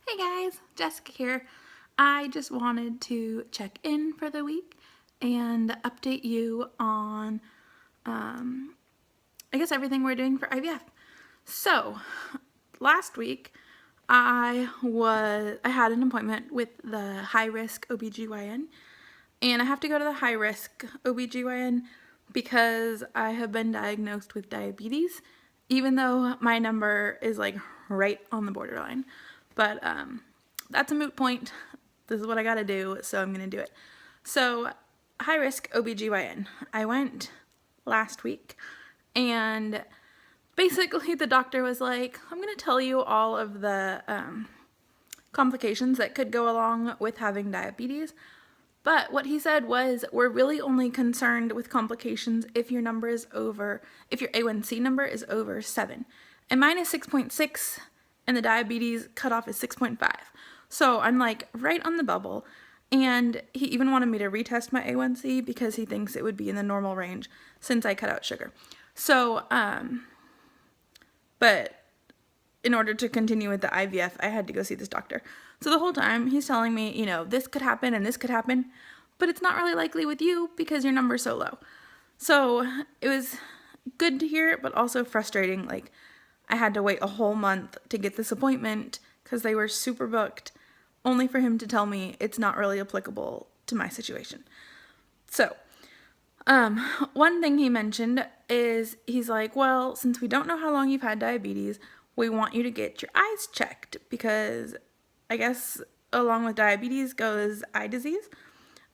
Hey guys, Jessica here. I just wanted to check in for the week and update you on, I guess everything we're doing for IVF. So, last week I had an appointment with the high-risk OBGYN, and I have to go to the high-risk OBGYN because I have been diagnosed with diabetes, even though my number is like right on the borderline. But that's a moot point. This is what I gotta do, so I'm gonna do it. So, high risk OBGYN. I went last week, and basically the doctor was like, I'm gonna tell you all of the complications that could go along with having diabetes. But what he said was, we're really only concerned with complications if your number is over, if your A1C number is over 7. And mine is 6.6, and the diabetes cutoff is 6.5. So I'm like right on the bubble. And he even wanted me to retest my A1C because he thinks it would be in the normal range since I cut out sugar. So, but in order to continue with the IVF, I had to go see this doctor. So the whole time he's telling me, this could happen and this could happen, but it's not really likely with you because your number's so low. So it was good to hear, but also frustrating. Like, I had to wait a whole month to get this appointment because they were super booked, only for him to tell me it's not really applicable to my situation. So, one thing he mentioned is he's like, well, since we don't know how long you've had diabetes, we want you to get your eyes checked because I guess along with diabetes goes eye disease.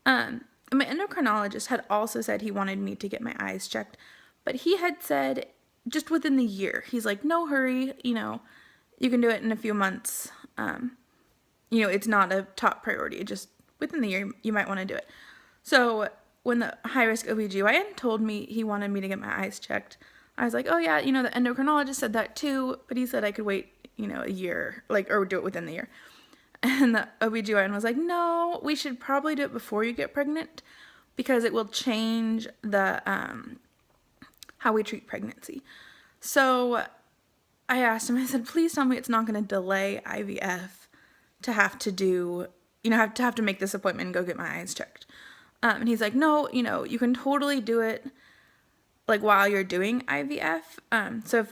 My endocrinologist had also said he wanted me to get my eyes checked, but he had said just within the year. He's like, no hurry, you can do it in a few months. It's not a top priority. Just within the year, you might want to do it. So when the high-risk OBGYN told me he wanted me to get my eyes checked, I was like, oh yeah, the endocrinologist said that too, but he said I could wait, a year, or do it within the year. And the OBGYN was like, no, we should probably do it before you get pregnant because it will change the, how we treat pregnancy. So I asked him, I said, please tell me it's not going to delay IVF to have to do, have to make this appointment and go get my eyes checked. And he's like, no, you can totally do it like while you're doing IVF. So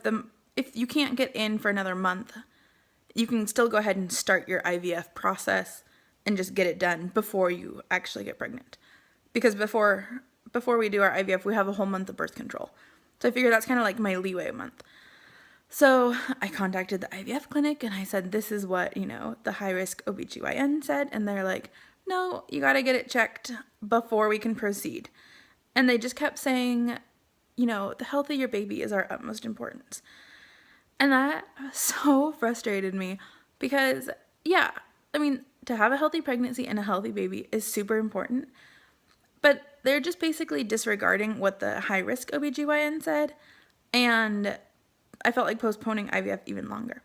if you can't get in for another month, you can still go ahead and start your IVF process and just get it done before you actually get pregnant. Because before we do our IVF, we have a whole month of birth control. So I figure that's kind of like my leeway month. So I contacted the IVF clinic and I said, this is what, the high-risk OBGYN said. And they're like, no, you got to get it checked before we can proceed. And they just kept saying, the health of your baby is our utmost importance. And that so frustrated me because, to have a healthy pregnancy and a healthy baby is super important. But they're just basically disregarding what the high-risk OBGYN said. And I felt like postponing IVF even longer.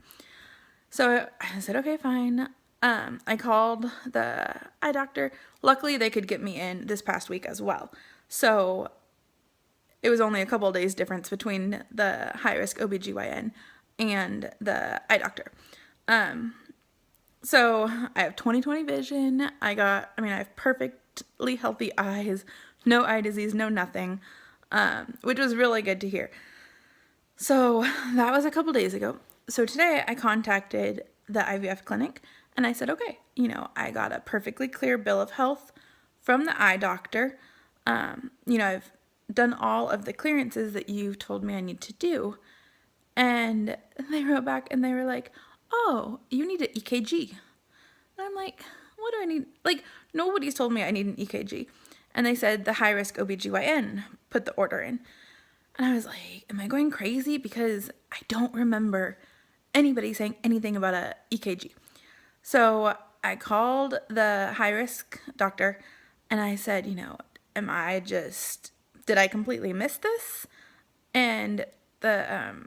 So I said, okay, fine. I called the eye doctor. Luckily, they could get me in this past week as well. So it was only a couple of days difference between the high-risk OBGYN and the eye doctor. So I have 20/20 vision. I have perfectly healthy eyes, no eye disease, no nothing, which was really good to hear. So that was a couple days ago. So today I contacted the IVF clinic and I said, okay, I got a perfectly clear bill of health from the eye doctor. I've done all of the clearances that you've told me I need to do. And they wrote back and they were like, oh, you need an EKG. And I'm like, what do I need? Like, nobody's told me I need an EKG. And they said the high-risk OBGYN put the order in. And I was like, am I going crazy? Because I don't remember anybody saying anything about a EKG. So I called the high-risk doctor and I said, did I completely miss this? And the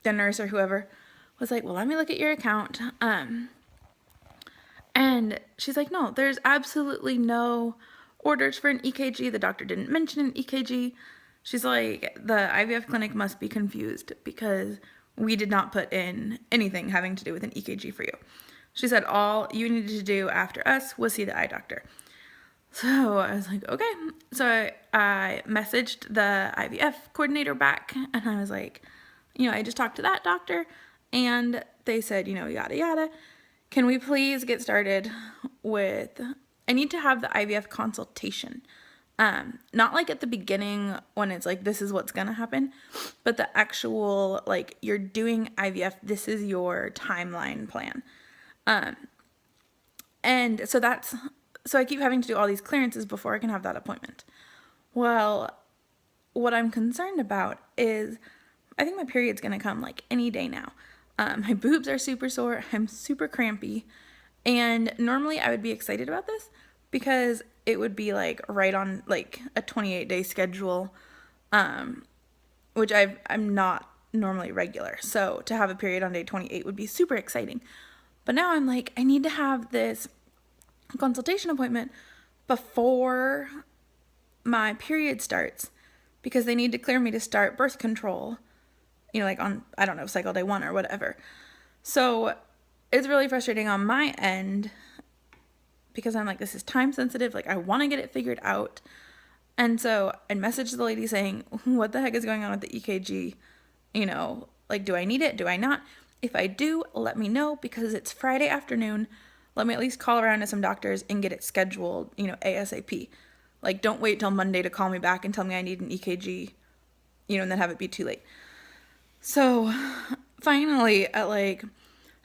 nurse or whoever was like, well, let me look at your account. And she's like, no, there's absolutely no orders for an EKG. The doctor didn't mention an EKG. She's like, the IVF clinic must be confused because we did not put in anything having to do with an EKG for you. She said all you needed to do after us was see the eye doctor. So I was like, okay. So I messaged the IVF coordinator back, and I was like, I just talked to that doctor, and they said, yada, yada. Can we please get started with, I need to have the IVF consultation. Not like at the beginning when it's like, this is what's going to happen, but the actual, like, you're doing IVF, this is your timeline plan. And so I keep having to do all these clearances before I can have that appointment. Well, what I'm concerned about is I think my period's going to come like any day now. My boobs are super sore. I'm super crampy. And normally I would be excited about this because it would be like right on like a 28-day schedule, which I'm not normally regular. So to have a period on day 28 would be super exciting. But now I'm like, I need to have this consultation appointment before my period starts because they need to clear me to start birth control, like on, I don't know, cycle day 1 or whatever. So it's really frustrating on my end because I'm like, this is time sensitive. Like, I want to get it figured out. And so I messaged the lady saying, what the heck is going on with the EKG? Like, do I need it? Do I not? If I do, let me know because it's Friday afternoon. Let me at least call around to some doctors and get it scheduled, ASAP. Like, don't wait till Monday to call me back and tell me I need an EKG, and then have it be too late. So finally at like,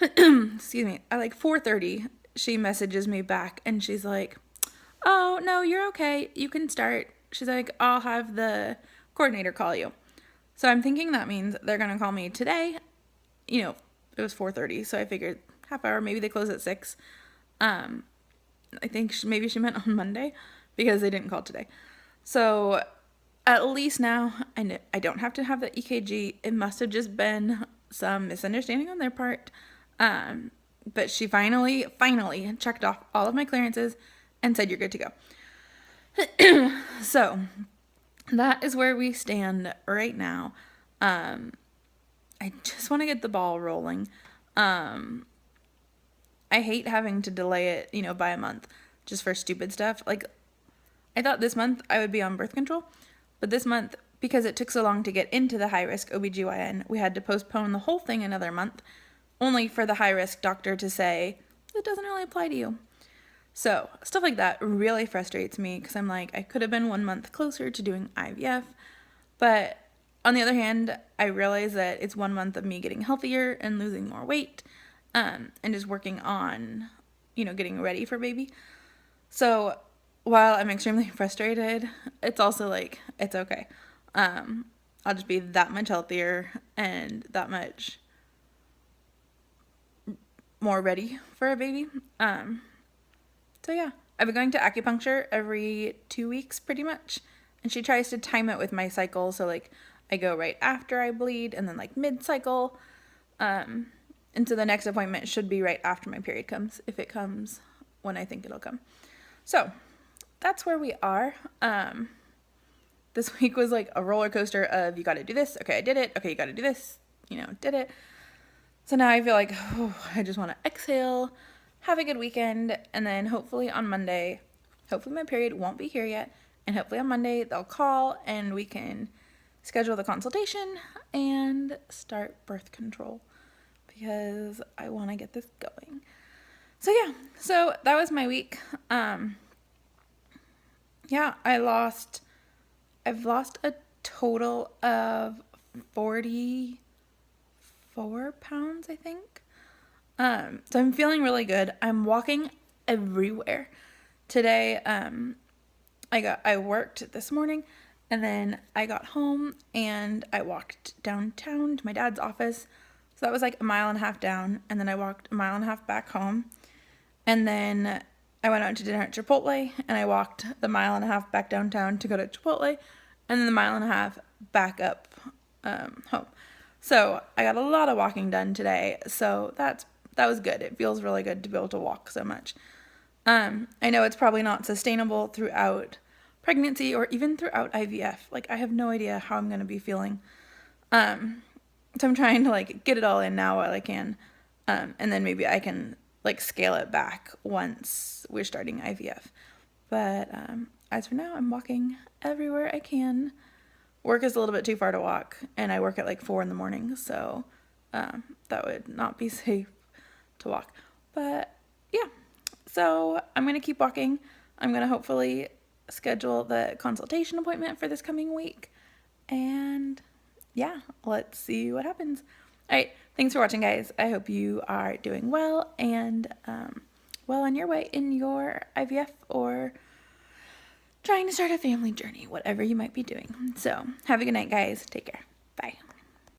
excuse me, at like 4:30, she messages me back and she's like, oh, no, you're okay. You can start. She's like, I'll have the coordinator call you. So I'm thinking that means they're going to call me today. It was 4:30, so I figured half hour, maybe they close at 6. I think maybe she meant on Monday because they didn't call today. So at least now I don't have to have the EKG. It must have just been some misunderstanding on their part. But she finally checked off all of my clearances and said, you're good to go. So that is where we stand right now. I just want to get the ball rolling. I hate having to delay it, by a month just for stupid stuff. Like, I thought this month I would be on birth control, but this month, because it took so long to get into the high-risk OBGYN, we had to postpone the whole thing another month, only for the high-risk doctor to say, it doesn't really apply to you. So stuff like that really frustrates me because I'm like, I could have been 1 month closer to doing IVF, but on the other hand, I realize that it's 1 month of me getting healthier and losing more weight, and just working on, getting ready for baby. So while I'm extremely frustrated, it's also like, it's okay. I'll just be that much healthier and that much more ready for a baby. So yeah, I've been going to acupuncture every 2 weeks pretty much. And she tries to time it with my cycle. So like I go right after I bleed and then like mid-cycle. And so the next appointment should be right after my period comes, if it comes when I think it'll come. So that's where we are. This week was like a roller coaster of you got to do this. Okay, I did it. Okay, you got to do this. Did it. So now I feel like, I just want to exhale, have a good weekend, and then hopefully on Monday, hopefully my period won't be here yet, and hopefully on Monday they'll call and we can schedule the consultation and start birth control because I want to get this going. So yeah, so that was my week. Yeah, I've lost a total of 44 pounds, I think. So I'm feeling really good. I'm walking everywhere. Today, I worked this morning and then I got home and I walked downtown to my dad's office. So that was like 1.5 miles down, and then I walked 1.5 miles back home. And then I went out to dinner at Chipotle and I walked the 1.5 miles back downtown to go to Chipotle, and then the 1.5 miles back up home. So I got a lot of walking done today. So that was good. It feels really good to be able to walk so much. I know it's probably not sustainable throughout pregnancy or even throughout IVF. Like, I have no idea how I'm going to be feeling. So I'm trying to like get it all in now while I can. And then maybe I can like scale it back once we're starting IVF. But as for now, I'm walking everywhere I can. Work is a little bit too far to walk, and I work at like 4 in the morning, so that would not be safe to walk. But yeah, so I'm going to keep walking. I'm going to hopefully schedule the consultation appointment for this coming week. And yeah, let's see what happens. All right, thanks for watching, guys. I hope you are doing well and well on your way in your IVF or trying to start a family journey, whatever you might be doing. So have a good night, guys. Take care. Bye.